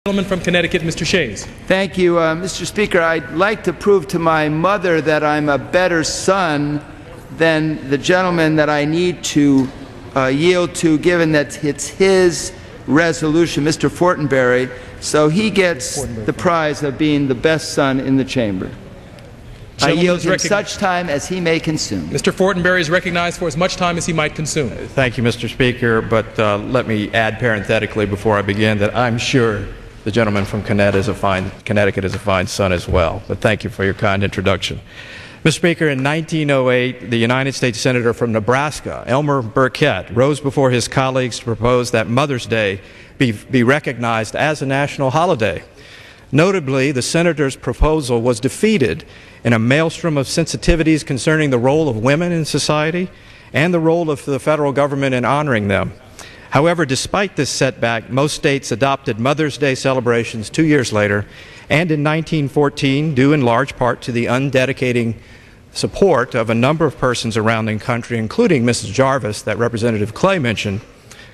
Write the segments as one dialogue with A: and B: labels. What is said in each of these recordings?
A: Gentleman from Connecticut, Mr. Shays.
B: Thank you, Mr. Speaker. I'd like to prove to my mother that I'm a better son than the gentleman that I need to yield to, given that it's his resolution, Mr. Fortenberry, so he gets the prize of being the best son in the chamber. I yield him such time as he may consume.
A: Mr. Fortenberry is recognized for as much time as he might consume.
C: Thank you, Mr. Speaker, but let me add parenthetically before I begin that I'm sure the gentleman from Connecticut is a fine son as well. But thank you for your kind introduction. Mr. Speaker, in 1908, the United States Senator from Nebraska, Elmer Burkett, rose before his colleagues to propose that Mother's Day be recognized as a national holiday. Notably, the senator's proposal was defeated in a maelstrom of sensitivities concerning the role of women in society and the role of the federal government in honoring them. However, despite this setback, most states adopted Mother's Day celebrations 2 years later, and in 1914, due in large part to the undedicating support of a number of persons around the country, including Mrs. Jarvis, that Representative Clay mentioned,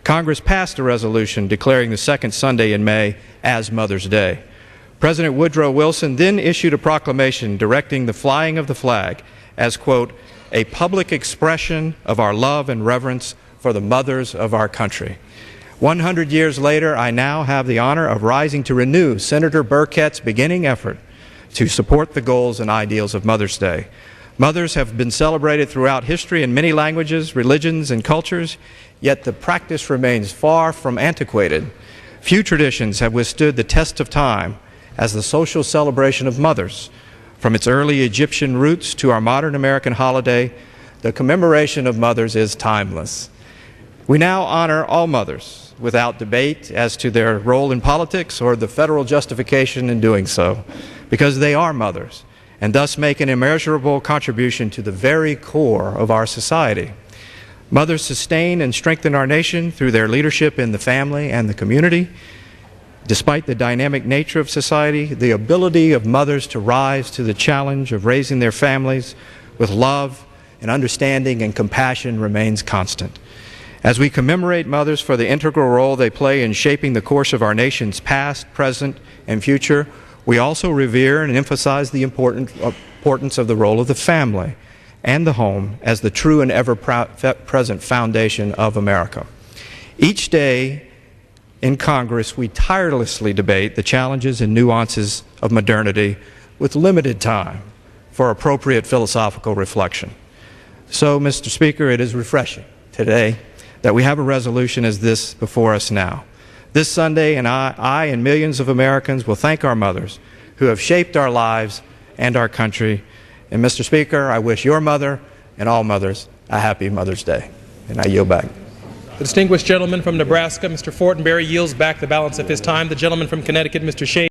C: Congress passed a resolution declaring the second Sunday in May as Mother's Day. President Woodrow Wilson then issued a proclamation directing the flying of the flag as, quote, a public expression of our love and reverence for the mothers of our country. 100 years later, I now have the honor of rising to renew Senator Burkett's beginning effort to support the goals and ideals of Mother's Day. Mothers have been celebrated throughout history in many languages, religions, and cultures, yet the practice remains far from antiquated. Few traditions have withstood the test of time as the social celebration of mothers. From its early Egyptian roots to our modern American holiday, the commemoration of mothers is timeless. We now honor all mothers without debate as to their role in politics or the federal justification in doing so, because they are mothers and thus make an immeasurable contribution to the very core of our society. Mothers sustain and strengthen our nation through their leadership in the family and the community. Despite the dynamic nature of society, the ability of mothers to rise to the challenge of raising their families with love and understanding and compassion remains constant. As we commemorate mothers for the integral role they play in shaping the course of our nation's past, present, and future, we also revere and emphasize the importance of the role of the family and the home as the true and ever-present foundation of America. Each day in Congress, we tirelessly debate the challenges and nuances of modernity with limited time for appropriate philosophical reflection. So, Mr. Speaker, it is refreshing today that we have a resolution as this before us now. This Sunday, and I and millions of Americans will thank our mothers who have shaped our lives and our country. And Mr. Speaker, I wish your mother and all mothers a happy Mother's Day. And I yield back.
A: The distinguished gentleman from Nebraska, Mr. Fortenberry, yields back the balance of his time. The gentleman from Connecticut, Mr. Shays.